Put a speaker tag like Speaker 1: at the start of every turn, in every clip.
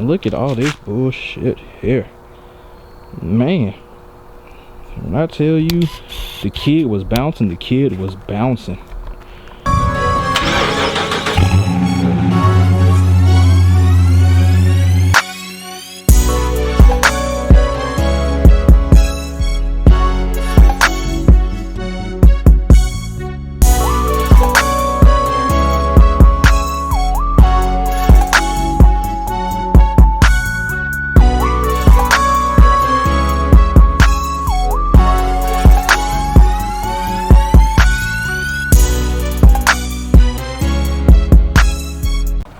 Speaker 1: Man, look at all this bullshit here. Man, when I tell you the kid was bouncing, the kid was bouncing.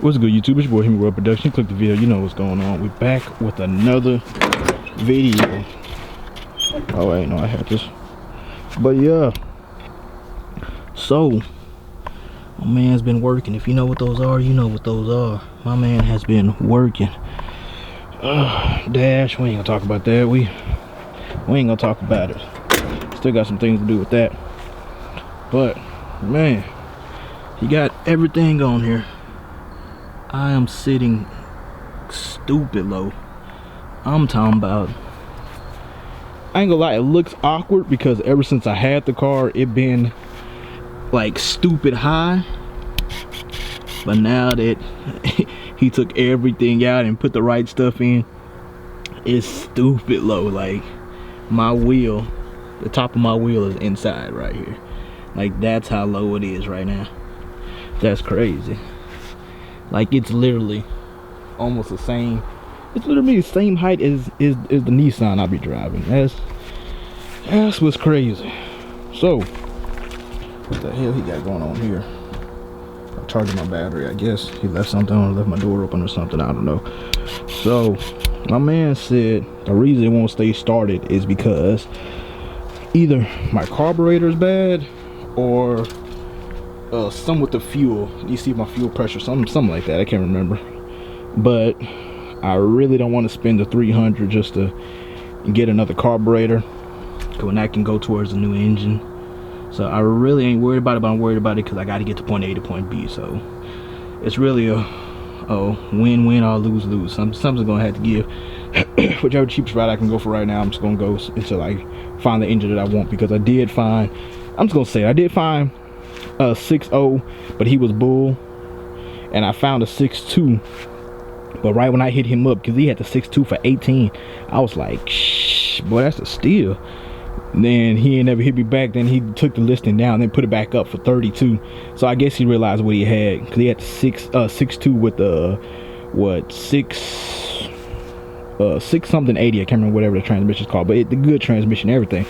Speaker 1: What's good, YouTube? It's your boy Hemiworldproductions. Click the video, you know what's going on. We're back with another video. Oh wait, no, I had this. But yeah, so my man's been working. If you know what those are, you know what those are. My man has been working. Dash, we ain't gonna talk about that. We ain't gonna talk about it. Still got some things to do with that. But man, he got everything on here. I am sitting stupid low. I'm talking about, I ain't gonna lie, it looks awkward because ever since I had the car, it been like stupid high. But now that he took everything out and put the right stuff in, it's stupid low. Like my wheel, the top of my wheel is inside right here. Like that's how low it is right now. That's crazy. Like it's literally almost the same. It's literally the same height as the Nissan I'll be driving. That's what's crazy. So what the hell he got going on here? I'm charging my battery. I guess he left something on, left my door open or something. I don't know. So my man said the reason it won't stay started is because either my carburetor is bad or some with the fuel. You see my fuel pressure, something like that. I can't remember. But I really don't want to spend the $300 just to get another carburetor, when that can go towards the new engine. So I really ain't worried about it, but I'm worried about it because I got to get to point A to point B. So it's really a win-win or lose-lose. Something's gonna have to give. Whichever cheapest route I can go for right now, I'm just gonna go until I find the engine that I want, because I did find, I'm just gonna say, I did find a 6.0, but he was bull, and I found a 6.2. But right when I hit him up, because he had the 6.2 for 18, I was like, shh, boy, that's a steal. And then he ain't never hit me back. Then he took the listing down, then put it back up for 32. So I guess he realized what he had, because he had the 6.2 with the six something 80. I can't remember whatever the transmission's called, but the good transmission, everything.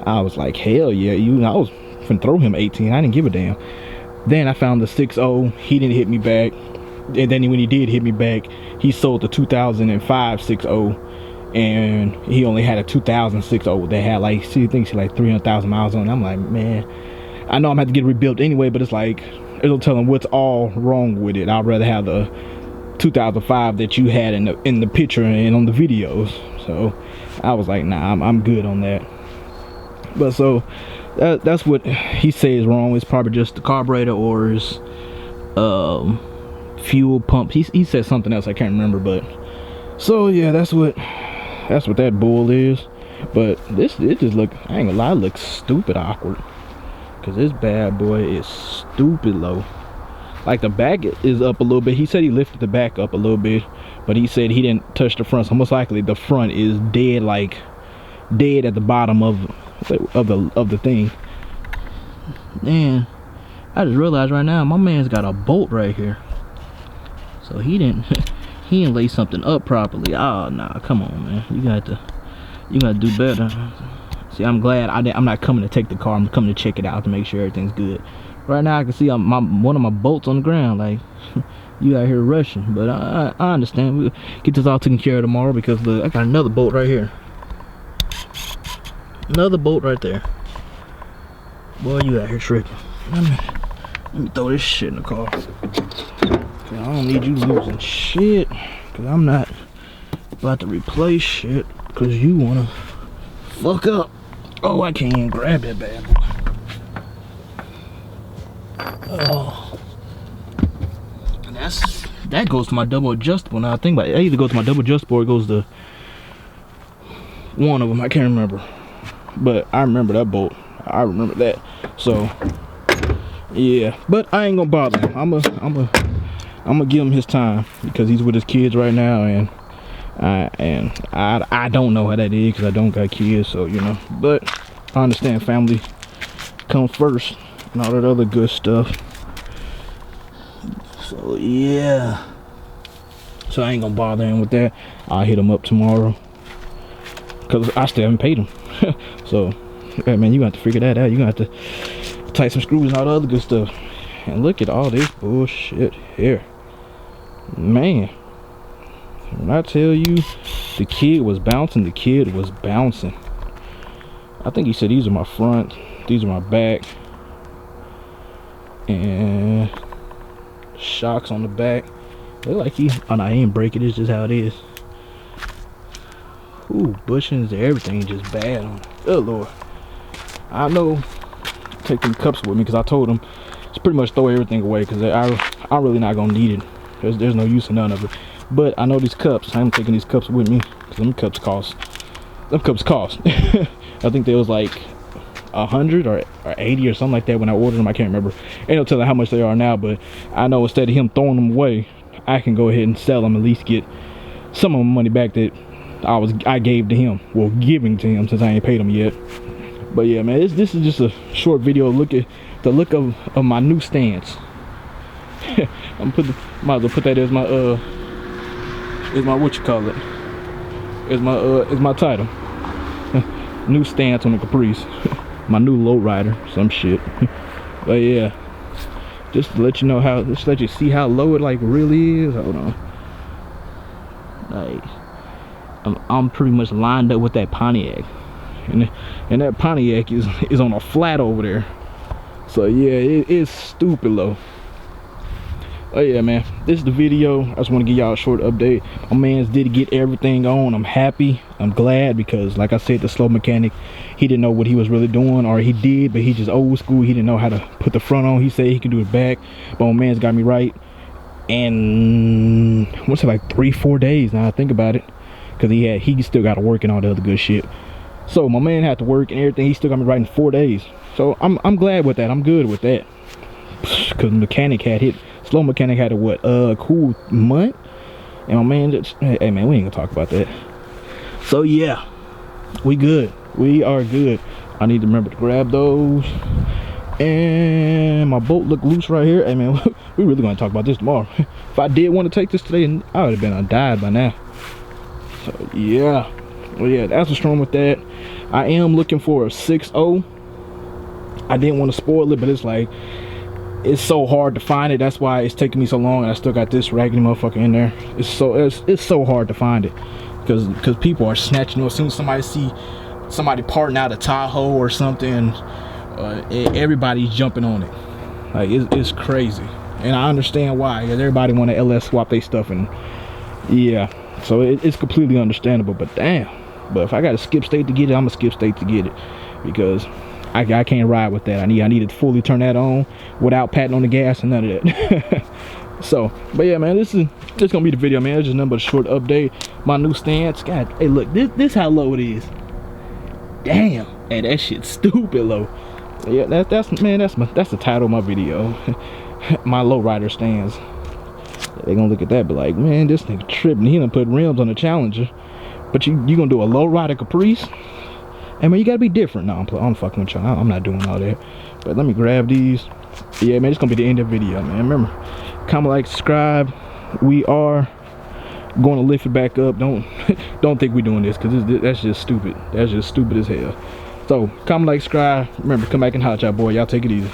Speaker 1: I was like, hell yeah, I was finna throw him 18. I didn't give a damn. Then I found the 6.0. He didn't hit me back, and then when he did hit me back, he sold the 2005 6.0, and he only had a 2000 6.0 that had like, see, I think she like 300,000 miles on it. I'm like, man, I know I'm gonna have to get it rebuilt anyway, but it's like, it'll tell him what's all wrong with it. I'd rather have the 2005 that you had in the picture and on the videos. So I was like, nah, I'm good on that. But so that's what he says is wrong. It's probably just the carburetor or his fuel pump. He said something else, I can't remember. But so yeah, that's what that bull is. But it just look, I ain't gonna lie, it looks stupid awkward, because this bad boy is stupid low. Like the back is up a little bit. He said he lifted the back up a little bit, but he said he didn't touch the front. So most likely the front is dead, like dead at the bottom of the thing. Man, I just realized right now my man's got a bolt right here. So he didn't lay something up properly. Oh nah, come on, man. You gotta do better. See, I'm glad I'm not coming to take the car. I'm coming to check it out to make sure everything's good. Right now I can see one of my bolts on the ground. Like, you out here rushing. But I understand. We'll get this all taken care of tomorrow, because look, I got another bolt right here. Another bolt right there. Boy, you out here tripping. Let me throw this shit in the car. I don't need you losing shit, because I'm not about to replace shit because you wanna fuck up. Oh, I can't even grab that bad boy. Oh, and that goes to my double adjustable. Now I think about it, either goes to my double adjustable or it goes to one of them. I can't remember, but I remember that bolt. I remember that. So yeah, but I ain't gonna bother him. I'm gonna give him his time because he's with his kids right now, and I don't know how that is because I don't got kids, so you know. But I understand family comes first and all that other good stuff. So yeah, so I ain't gonna bother him with that. I'll hit him up tomorrow because I still haven't paid him. So yeah, man, you gonna have to figure that out. You gonna have to tighten some screws and all the other good stuff. And look at all this bullshit here, man. When I tell you the kid was bouncing, the kid was bouncing. I think he said these are my front, these are my back, and shocks on the back. Look like he, oh no, he ain't break it, it's just how it is. Ooh, bushings, everything just bad on it. Oh Lord. I know, take them cups with me because I told him to pretty much throw everything away because I'm really not gonna need it. There's no use in none of it. But I know these cups, I'm taking these cups with me because them cups cost. I think they was like 100 or 80 or something like that when I ordered them. I can't remember. Ain't no telling how much they are now, but I know instead of him throwing them away, I can go ahead and sell them, at least get some of my money back that I gave to him. Well, giving to him since I ain't paid him yet. But yeah, man, this is just a short video. Look at the look of my new stance. Might as well put that as my what you call it? As my title. New stance on the Caprice. My new Lowrider, some shit. But yeah, just to let you know how, just to let you see how low it like really is. Hold on. Like, I'm pretty much lined up with that Pontiac, and that Pontiac is on a flat over there. So yeah, it is stupid low. Oh yeah, man, this is the video. I just want to give y'all a short update. My man's did get everything on. I'm happy, I'm glad, because like I said, the slow mechanic, he didn't know what he was really doing, or he did, but he just old school. He didn't know how to put the front on. He said he could do it back, but my man's got me right. And what's it, like 3-4 days now I think about it, because he still got to work and all the other good shit. So my man had to work and everything. He still got me right in 4 days. So I'm glad with that. I'm good with that, because mechanic had hit. Slow mechanic had a what, cool month, and my man just, hey man, we ain't gonna talk about that. So yeah, we good, we are good. I need to remember to grab those, and my bolt look loose right here. Hey man, we really gonna talk about this tomorrow. If I did want to take this today, I would have been died by now. So yeah, well yeah, that's what's wrong with that. I am looking for a 6.0. I didn't want to spoil it, but it's like, it's so hard to find it. That's why it's taking me so long, and I still got this raggedy motherfucker in there. It's so hard to find it because people are snatching it. As soon as somebody see somebody parting out a Tahoe or something, everybody's jumping on it. Like it's crazy, and I understand why, because everybody want to LS swap their stuff, and yeah, so it's completely understandable. But damn, but if I gotta skip state to get it, I'm gonna skip state to get it, because I can't ride with that. I need to fully turn that on without patting on the gas and none of that. So, but yeah, man, this gonna be the video, man. It's just nothing but a short update. My new stance. God, hey, look, this how low it is. Damn, hey, that shit's stupid low. Yeah, that's the title of my video. My Lowrider stance. They gonna look at that, but like, man, this nigga tripping. He done put rims on the Challenger, but you gonna do a Lowrider Caprice? Hey man, you gotta be different. No, I'm fucking with y'all. I'm not doing all that. But let me grab these. Yeah, man, it's gonna be the end of the video, man. Remember, comment, like, subscribe. We are going to lift it back up. Don't think we're doing this, because that's just stupid. That's just stupid as hell. So comment, like, subscribe. Remember, come back and holler at y'all, boy. Y'all take it easy.